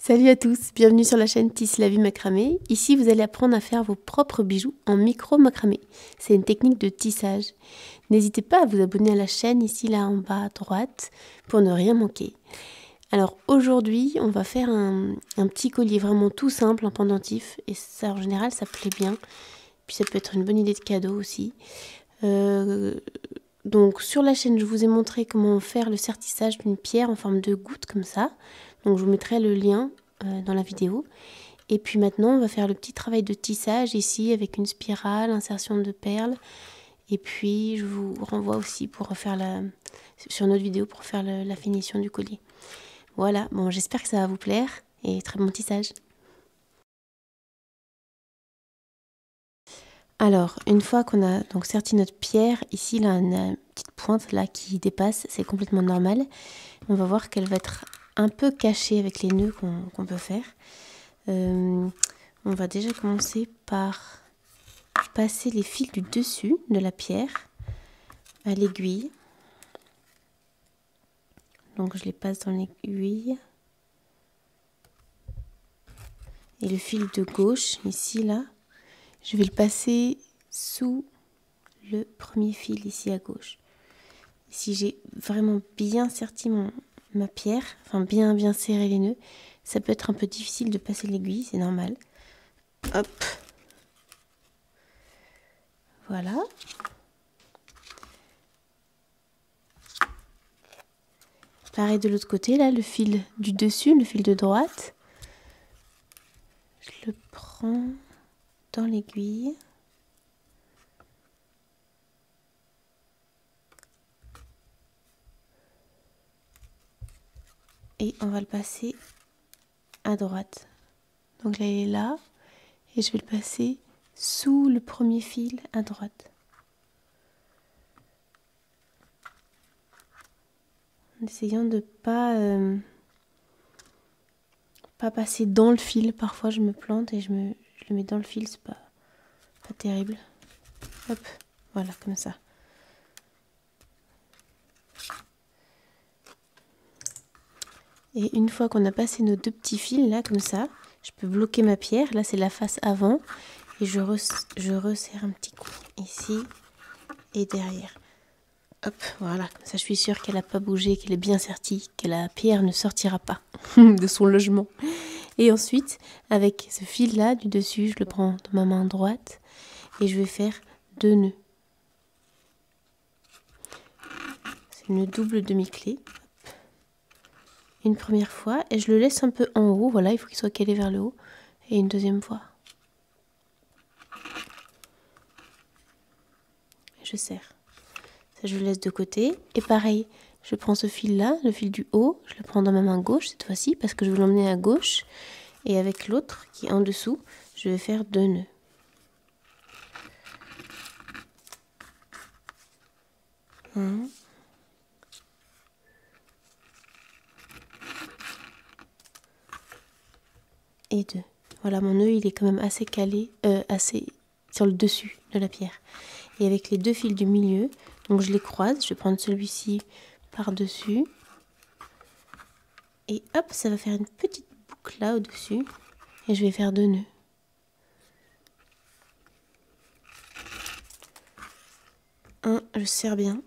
Salut à tous, bienvenue sur la chaîne Tisse la vie macramé. Ici vous allez apprendre à faire vos propres bijoux en micro macramé. C'est une technique de tissage. N'hésitez pas à vous abonner à la chaîne ici là en bas à droite pour ne rien manquer. Alors aujourd'hui on va faire un petit collier vraiment tout simple en pendentif et ça en général ça plaît bien. Puis ça peut être une bonne idée de cadeau aussi. Donc sur la chaîne je vous ai montré comment faire le sertissage d'une pierre en forme de goutte comme ça. Donc je vous mettrai le lien dans la vidéo. Et puis maintenant on va faire le petit travail de tissage ici avec une spirale, insertion de perles. Et puis je vous renvoie aussi pour refaire sur notre vidéo pour faire la finition du collier. Voilà, bon j'espère que ça va vous plaire et très bon tissage. Alors, une fois qu'on a donc serti notre pierre, ici là, on a une petite pointe là qui dépasse, c'est complètement normal. On va voir qu'elle va être un peu cachée avec les nœuds qu'on peut faire. On va déjà commencer par passer les fils du dessus de la pierre à l'aiguille. Donc je les passe dans l'aiguille. Et le fil de gauche, ici là, je vais le passer sous le premier fil ici à gauche. Si j'ai vraiment bien serti ma pierre, enfin bien serré les nœuds, ça peut être un peu difficile de passer l'aiguille, c'est normal. Hop. Voilà. Pareil de l'autre côté, là, le fil du dessus, le fil de droite. Je le prends dans l'aiguille. Et on va le passer à droite. Donc là, il est là. Et je vais le passer sous le premier fil à droite. En essayant de pas passer dans le fil. Parfois, je me plante et je le mets dans le fil. C'est pas terrible. Hop, voilà, comme ça. Et une fois qu'on a passé nos deux petits fils là, comme ça, je peux bloquer ma pierre. Là, c'est la face avant. Et je resserre un petit coup ici et derrière. Hop, voilà. Comme ça, je suis sûre qu'elle n'a pas bougé, qu'elle est bien sertie, que la pierre ne sortira pas de son logement. Et ensuite, avec ce fil là du dessus, je le prends dans ma main droite et je vais faire 2 nœuds. C'est une double demi-clé. Une première fois et je le laisse un peu en haut, voilà, il faut qu'il soit calé vers le haut. Et une deuxième fois. Je serre. Ça, je le laisse de côté. Et pareil, je prends ce fil-là, le fil du haut, je le prends dans ma main gauche cette fois-ci parce que je veux l'emmener à gauche. Et avec l'autre qui est en dessous, je vais faire 2 nœuds. Un. Et 2. Voilà, mon nœud, il est quand même assez calé, assez sur le dessus de la pierre. Et avec les deux fils du milieu, donc je les croise, je vais prendre celui-ci par-dessus. Et hop, ça va faire une petite boucle là au-dessus. Et je vais faire 2 nœuds. Un, je serre bien.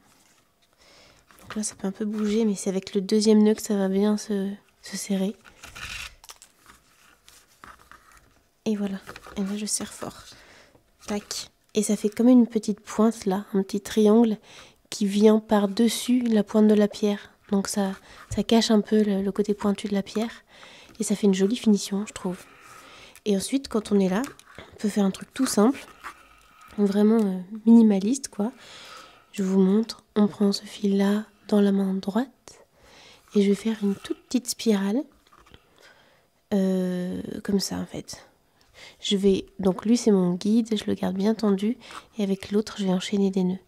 Donc là, ça peut un peu bouger, mais c'est avec le deuxième nœud que ça va bien se serrer. Et voilà. Et là, je serre fort. Tac. Et ça fait comme une petite pointe là, un petit triangle qui vient par-dessus la pointe de la pierre. Donc ça cache un peu le côté pointu de la pierre. Et ça fait une jolie finition, je trouve. Et ensuite, quand on est là, on peut faire un truc tout simple. Vraiment minimaliste, quoi. Je vous montre. On prend ce fil-là dans la main droite. Et je vais faire une toute petite spirale. Comme ça, en fait. Donc lui c'est mon guide, je le garde bien tendu et avec l'autre je vais enchaîner des nœuds.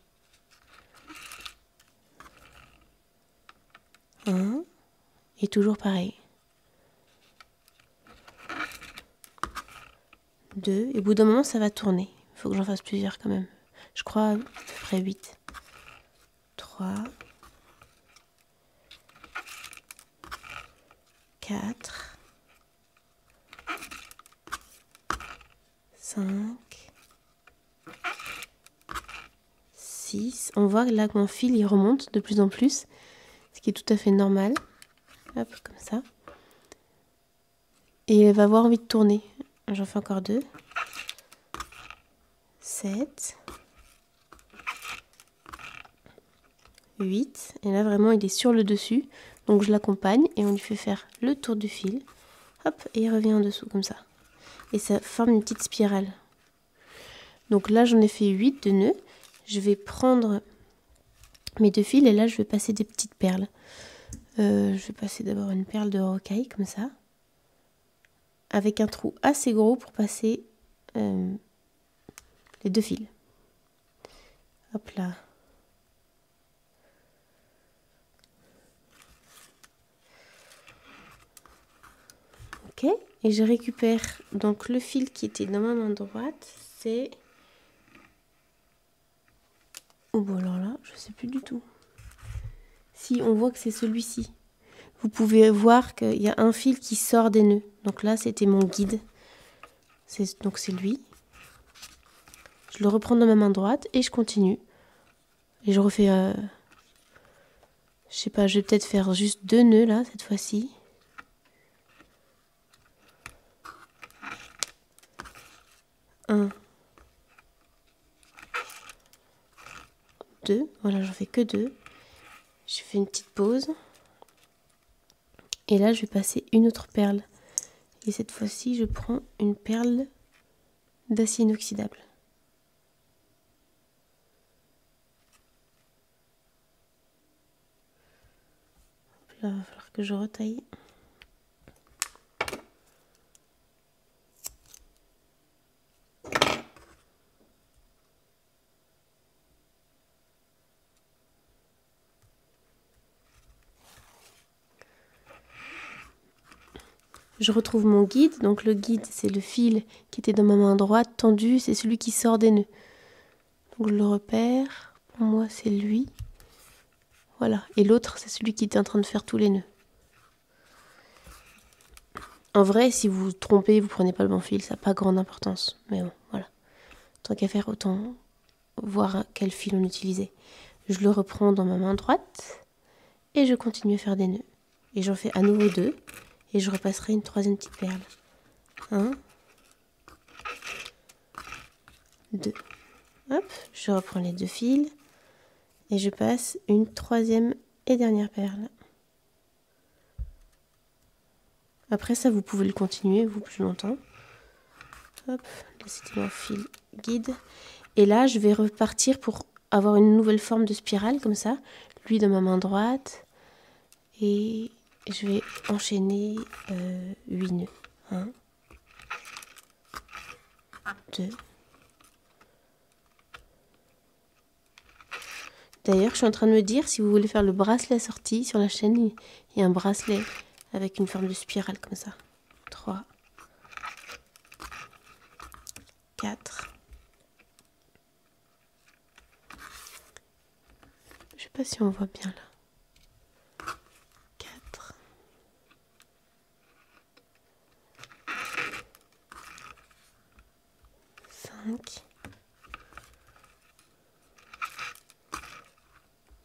1 et toujours pareil. 2 et au bout d'un moment ça va tourner. Il faut que j'en fasse plusieurs quand même. Je crois à peu près 8. 3 4 5, 6. On voit là que mon fil il remonte de plus en plus, ce qui est tout à fait normal. Hop, comme ça. Et elle va avoir envie de tourner. J'en fais encore 2. 7. 8. Et là vraiment il est sur le dessus. Donc je l'accompagne et on lui fait faire le tour du fil. Hop, et il revient en dessous comme ça. Et ça forme une petite spirale. Donc là j'en ai fait 8 de nœuds. Je vais prendre mes 2 fils et là je vais passer des petites perles. Je vais passer d'abord une perle de rocaille comme ça. Avec un trou assez gros pour passer les 2 fils. Hop là. Ok, et je récupère donc le fil qui était dans ma main droite, c'est... Oh bon alors là, je sais plus du tout. Si, on voit que c'est celui-ci. Vous pouvez voir qu'il y a un fil qui sort des nœuds. Donc là, c'était mon guide. Donc c'est lui. Je le reprends dans ma main droite et je continue. Et je refais... je sais pas, je vais peut-être faire juste 2 nœuds là, cette fois-ci. 1, 2. Voilà, j'en fais que 2. Je fais une petite pause. Et là, je vais passer une autre perle. Et cette fois-ci, je prends une perle d'acier inoxydable. Là, il va falloir que je retaille. Je retrouve mon guide. Donc le guide, c'est le fil qui était dans ma main droite, tendu. C'est celui qui sort des nœuds. Donc je le repère. Pour moi, c'est lui. Voilà. Et l'autre, c'est celui qui était en train de faire tous les nœuds. En vrai, si vous vous trompez, vous prenez pas le bon fil. Ça n'a pas grande importance. Mais bon, voilà. Tant qu'à faire, autant voir quel fil on utilisait. Je le reprends dans ma main droite. Et je continue à faire des nœuds. Et j'en fais à nouveau 2. Et je repasserai une 3e petite perle. 1, 2. Hop, je reprends les 2 fils. Et je passe une 3e et dernière perle. Après ça, vous pouvez le continuer, vous, plus longtemps. Hop, là c'était mon fil guide. Et là, je vais repartir pour avoir une nouvelle forme de spirale, comme ça. Lui dans ma main droite. Et je vais enchaîner 8 nœuds. 1, 2. D'ailleurs, je suis en train de me dire, si vous voulez faire le bracelet assorti, sur la chaîne, il y a un bracelet avec une forme de spirale comme ça. 3, 4. Je sais pas si on voit bien là. 4. 5.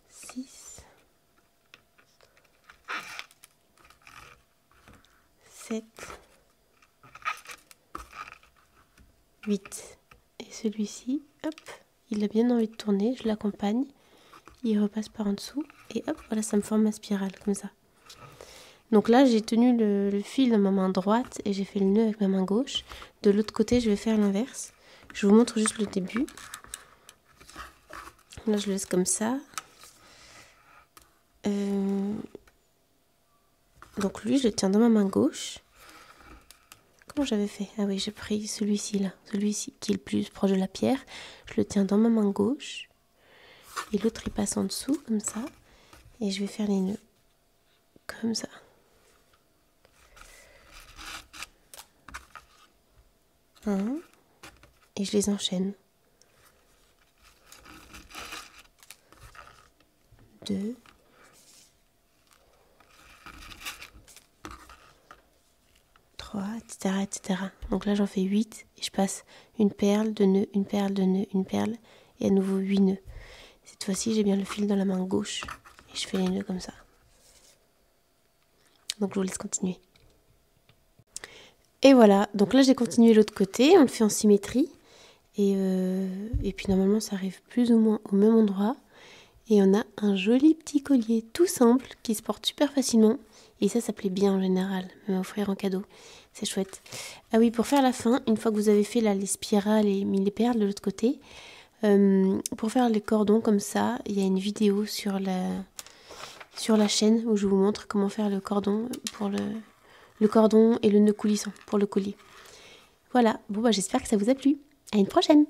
6. 7. 8. Et celui-ci, hop, il a bien envie de tourner, je l'accompagne. Il repasse par en dessous et hop, voilà, ça me forme ma spirale comme ça. Donc là, j'ai tenu le fil dans ma main droite et j'ai fait le nœud avec ma main gauche. De l'autre côté, je vais faire l'inverse. Je vous montre juste le début. Là, je le laisse comme ça. Donc lui, je le tiens dans ma main gauche. Comment j'avais fait? Ah oui, j'ai pris celui-ci là, celui-ci qui est le plus proche de la pierre. Je le tiens dans ma main gauche. Et l'autre, il passe en dessous, comme ça. Et je vais faire les nœuds. Comme ça. Un. Et je les enchaîne. 2. 3. 3, etc., etc. Donc là, j'en fais 8 et je passe une perle, 2 nœuds, une perle, 2 nœuds, une perle et à nouveau 8 nœuds. Cette fois-ci, j'ai bien le fil dans la main gauche et je fais les nœuds comme ça. Donc je vous laisse continuer. Et voilà, donc là j'ai continué l'autre côté, on le fait en symétrie. Et puis normalement ça arrive plus ou moins au même endroit. Et on a un joli petit collier tout simple qui se porte super facilement. Et ça plaît bien en général, même offrir en cadeau. C'est chouette. Ah oui, pour faire la fin, une fois que vous avez fait là, les spirales et mis les perles de l'autre côté, pour faire les cordons comme ça, il y a une vidéo sur la chaîne où je vous montre comment faire le cordon pour le cordon et le nœud coulissant pour le collier. Voilà, bon bah j'espère que ça vous a plu. À une prochaine!